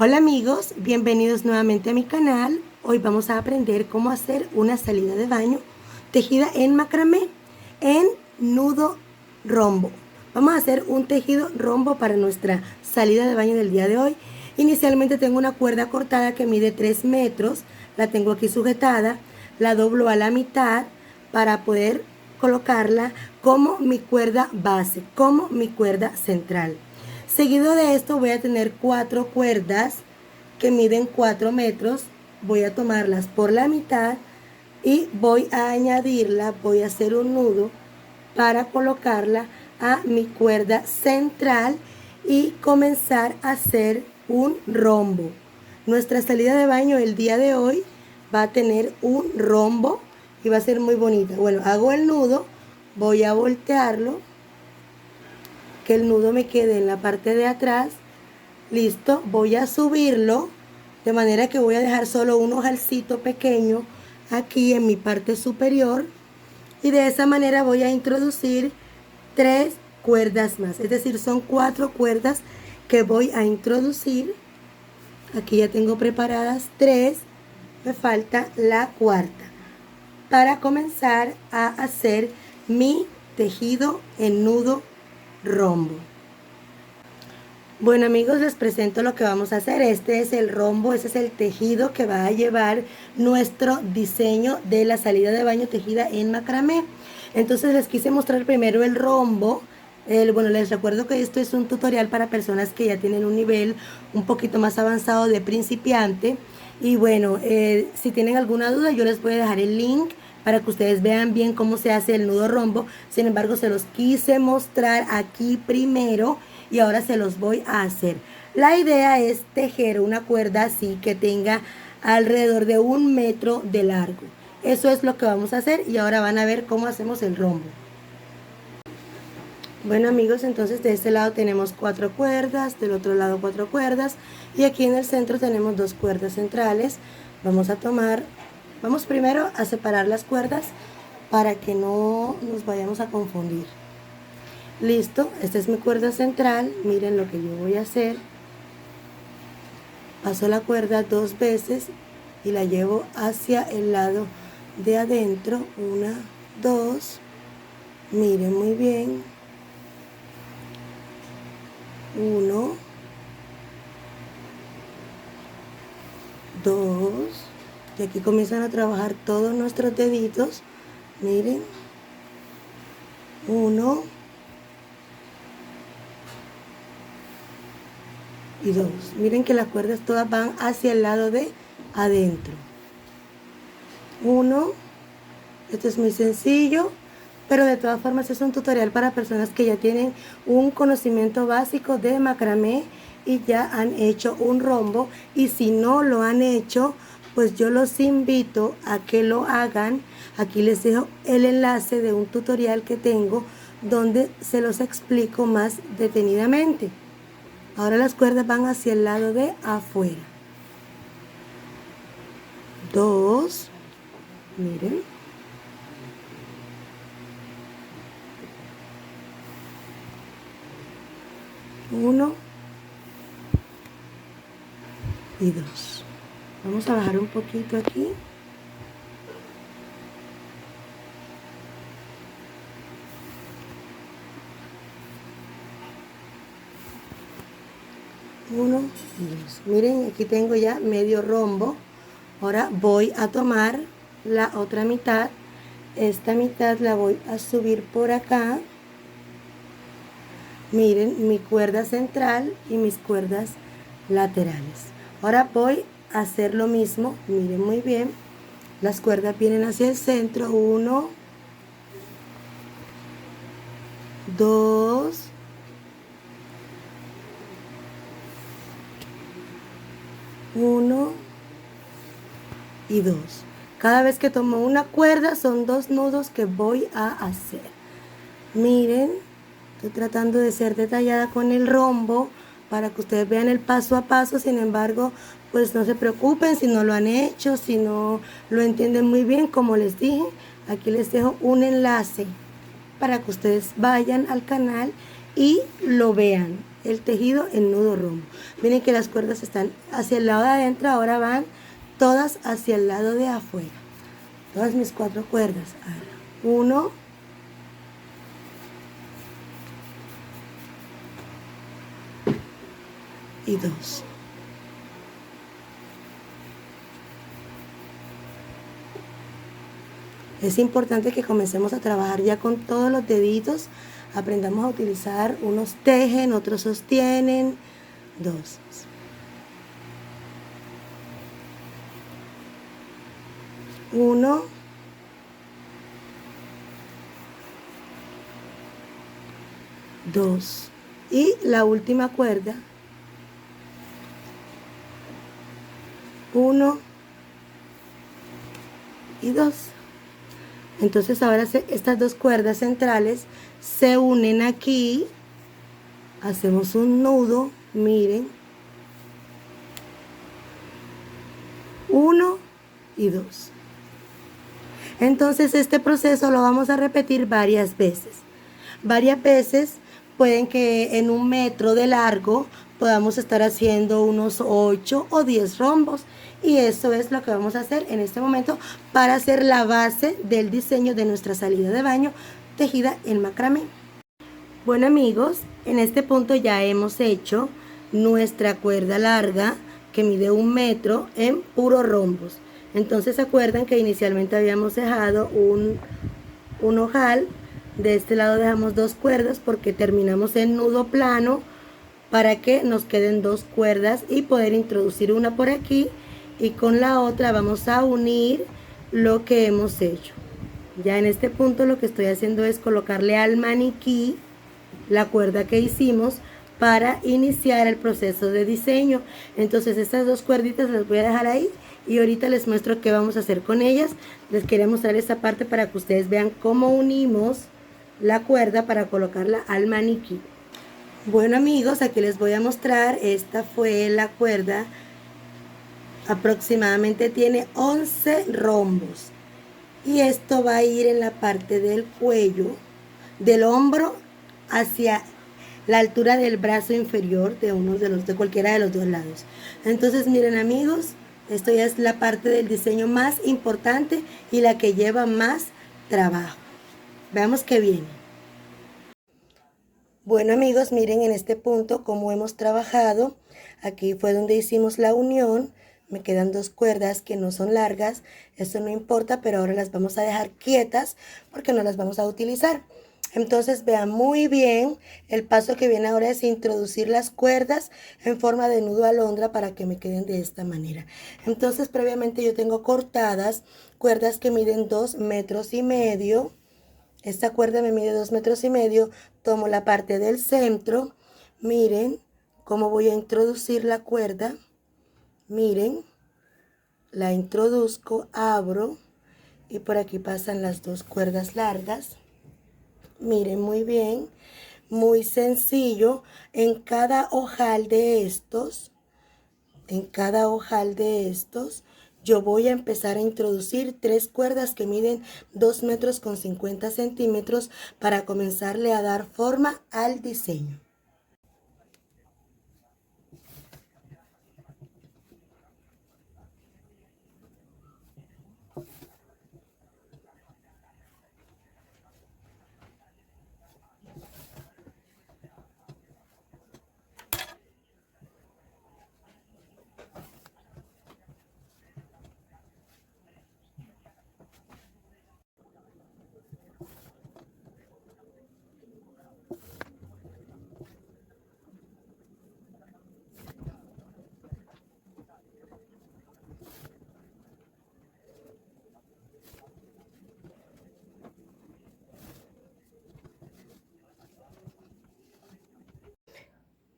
Hola amigos, bienvenidos nuevamente a mi canal. Hoy vamos a aprender cómo hacer una salida de baño tejida en macramé en nudo rombo. Vamos a hacer un tejido rombo para nuestra salida de baño del día de hoy. Inicialmente tengo una cuerda cortada que mide 3 metros, la tengo aquí sujetada, la doblo a la mitad para poder colocarla como mi cuerda base, como mi cuerda central. Seguido de esto voy a tener 4 cuerdas que miden 4 metros. Voy a tomarlas por la mitad y voy a añadirla, voy a hacer un nudo para colocarla a mi cuerda central y comenzar a hacer un rombo. Nuestra salida de baño el día de hoy va a tener un rombo y va a ser muy bonita. Bueno, hago el nudo, voy a voltearlo, que el nudo me quede en la parte de atrás. Listo, voy a subirlo de manera que voy a dejar solo un ojalcito pequeño aquí en mi parte superior y de esa manera voy a introducir 3 cuerdas más, es decir, son 4 cuerdas que voy a introducir. Aquí ya tengo preparadas 3, me falta la cuarta para comenzar a hacer mi tejido en nudo rombo. Bueno amigos, les presento lo que vamos a hacer. Este es el rombo, este es el tejido que va a llevar nuestro diseño de la salida de baño tejida en macramé. Entonces les quise mostrar primero el rombo. Bueno, les recuerdo que esto es un tutorial para personas que ya tienen un nivel un poquito más avanzado de principiante. Y bueno, si tienen alguna duda yo les voy a dejar el link para que ustedes vean bien cómo se hace el nudo rombo. Sin embargo, se los quise mostrar aquí primero y ahora se los voy a hacer. La idea es tejer una cuerda así que tenga alrededor de 1 metro de largo. Eso es lo que vamos a hacer y ahora van a ver cómo hacemos el rombo. Bueno amigos, entonces de este lado tenemos 4 cuerdas, del otro lado 4 cuerdas y aquí en el centro tenemos 2 cuerdas centrales. Vamos primero a separar las cuerdas para que no nos vayamos a confundir. Listo, esta es mi cuerda central. Miren lo que yo voy a hacer. Paso la cuerda 2 veces y la llevo hacia el lado de adentro. 1, 2. Miren muy bien. 1, 2. Y aquí comienzan a trabajar todos nuestros deditos. Miren. 1 y 2. Miren que las cuerdas todas van hacia el lado de adentro. 1. Esto es muy sencillo, pero de todas formas es un tutorial para personas que ya tienen un conocimiento básico de macramé y ya han hecho un rombo. Y si no lo han hecho, pues yo los invito a que lo hagan. Aquí les dejo el enlace de un tutorial que tengo donde se los explico más detenidamente. Ahora las cuerdas van hacia el lado de afuera. 2. Miren. 1 y 2. Vamos a bajar un poquito aquí. Uno y 2. Miren, aquí tengo ya medio rombo. Ahora voy a tomar la otra mitad. Esta mitad la voy a subir por acá. Miren mi cuerda central y mis cuerdas laterales. Ahora voy a hacer lo mismo. Miren muy bien. Las cuerdas vienen hacia el centro. 1, 2, 1 y 2. Cada vez que tomo una cuerda son 2 nudos que voy a hacer. Miren, estoy tratando de ser detallada con el rombo para que ustedes vean el paso a paso. Sin embargo, pues no se preocupen si no lo han hecho, si no lo entienden muy bien. Como les dije, aquí les dejo un enlace para que ustedes vayan al canal y lo vean. el tejido en nudo rombo. Miren que las cuerdas están hacia el lado de adentro, ahora van todas hacia el lado de afuera. Todas mis 4 cuerdas. 1, 2. Es importante que comencemos a trabajar ya con todos los deditos. Aprendamos a utilizar, unos tejen, otros sostienen. 2. 1, 2. Y la última cuerda. 1 y 2. Entonces ahora estas 2 cuerdas centrales se unen aquí, hacemos un nudo, miren, 1 y 2. Entonces este proceso lo vamos a repetir varias veces. Varias veces pueden que en 1 metro de largo podamos estar haciendo unos 8 o 10 rombos. Y eso es lo que vamos a hacer en este momento para hacer la base del diseño de nuestra salida de baño tejida en macramé. Bueno amigos, en este punto ya hemos hecho nuestra cuerda larga que mide 1 metro en puros rombos. Entonces se acuerdan que inicialmente habíamos dejado un ojal. De este lado dejamos 2 cuerdas porque terminamos en nudo plano para que nos queden 2 cuerdas y poder introducir una por aquí y con la otra vamos a unir lo que hemos hecho. Ya en este punto lo que estoy haciendo es colocarle al maniquí la cuerda que hicimos para iniciar el proceso de diseño. Entonces estas 2 cuerditas las voy a dejar ahí y ahorita les muestro qué vamos a hacer con ellas. Les quería mostrar esta parte para que ustedes vean cómo unimos la cuerda para colocarla al maniquí. Bueno amigos, aquí les voy a mostrar, esta fue la cuerda, aproximadamente tiene 11 rombos y esto va a ir en la parte del cuello, del hombro hacia la altura del brazo inferior de cualquiera de los 2 lados. Entonces miren amigos, esto ya es la parte del diseño más importante y la que lleva más trabajo. Veamos qué viene. Bueno amigos, miren en este punto cómo hemos trabajado. Aquí fue donde hicimos la unión. Me quedan 2 cuerdas que no son largas. Eso no importa, pero ahora las vamos a dejar quietas porque no las vamos a utilizar. Entonces vean muy bien, el paso que viene ahora es introducir las cuerdas en forma de nudo alondra para que me queden de esta manera. Entonces previamente yo tengo cortadas cuerdas que miden 2,5 metros. Esta cuerda me mide 2,5 metros. Tomo la parte del centro. Miren cómo voy a introducir la cuerda. Miren, la introduzco, abro y por aquí pasan las 2 cuerdas largas. Miren muy bien, muy sencillo. En cada ojal de estos, yo voy a empezar a introducir 3 cuerdas que miden 2,50 metros para comenzarle a dar forma al diseño.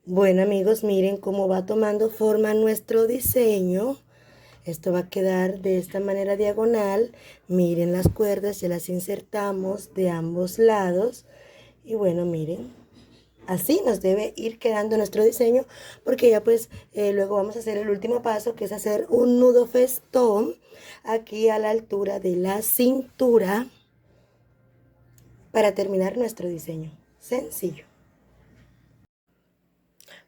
Bueno amigos, miren cómo va tomando forma nuestro diseño. Esto va a quedar de esta manera diagonal. Miren las cuerdas, ya las insertamos de ambos lados. Y bueno, miren, así nos debe ir quedando nuestro diseño, porque ya pues luego vamos a hacer el último paso, que es hacer un nudo festón aquí a la altura de la cintura para terminar nuestro diseño. Sencillo.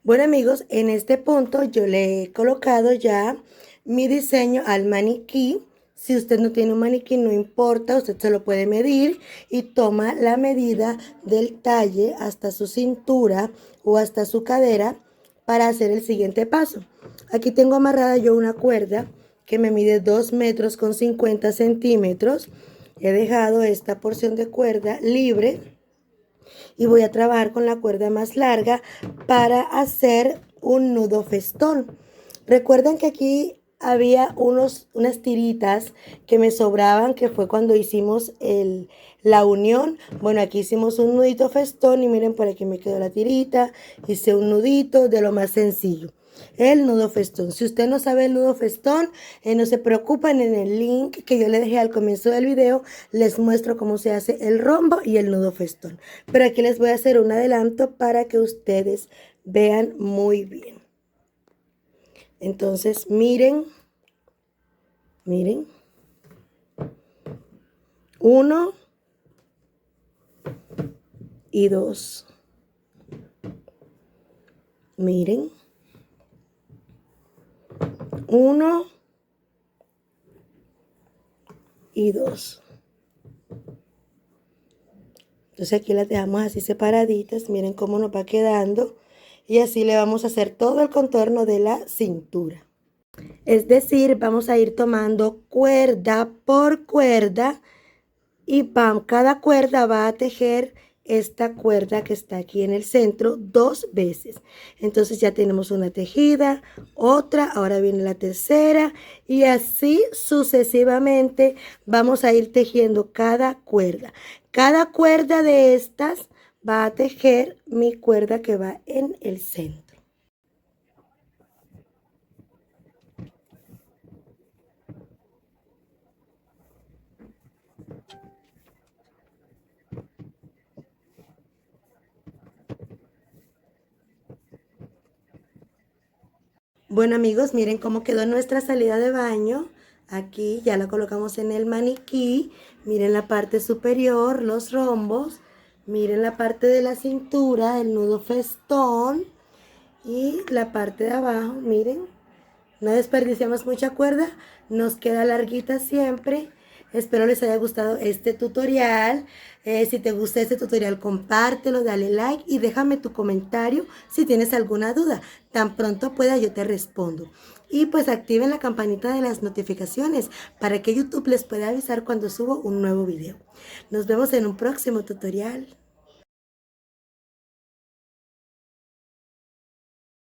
Bueno amigos, en este punto yo le he colocado ya mi diseño al maniquí. Si usted no tiene un maniquí, no importa, usted se lo puede medir y toma la medida del talle hasta su cintura o hasta su cadera para hacer el siguiente paso. Aquí tengo amarrada yo una cuerda que me mide 2 metros con 50 centímetros. He dejado esta porción de cuerda libre y voy a trabajar con la cuerda más larga para hacer un nudo festón. Recuerden que aquí había unas tiritas que me sobraban, que fue cuando hicimos la unión. Bueno, aquí hicimos un nudito festón y miren, por aquí me quedó la tirita. Hice un nudito de lo más sencillo. El nudo festón. Si usted no sabe el nudo festón, no se preocupen, en el link que yo le dejé al comienzo del video les muestro cómo se hace el rombo y el nudo festón. Pero aquí les voy a hacer un adelanto para que ustedes vean muy bien. Entonces, miren. 1 y 2. Miren. 1 y 2. Entonces aquí las dejamos así separaditas. Miren cómo nos va quedando. Y así le vamos a hacer todo el contorno de la cintura. Es decir, vamos a ir tomando cuerda por cuerda y cada cuerda va a tejer esta cuerda que está aquí en el centro 2 veces. Entonces ya tenemos una tejida, otra, ahora viene la tercera y así sucesivamente vamos a ir tejiendo cada cuerda. Cada cuerda de estas va a tejer mi cuerda que va en el centro. Bueno amigos, miren cómo quedó nuestra salida de baño. Aquí ya la colocamos en el maniquí. Miren la parte superior, los rombos. Miren la parte de la cintura, el nudo festón. Y la parte de abajo, miren. No desperdiciamos mucha cuerda. Nos queda larguita siempre. Espero les haya gustado este tutorial. Si te gusta este tutorial, compártelo, dale like y déjame tu comentario si tienes alguna duda. Tan pronto pueda yo te respondo. Y pues activen la campanita de las notificaciones para que YouTube les pueda avisar cuando subo un nuevo video. Nos vemos en un próximo tutorial.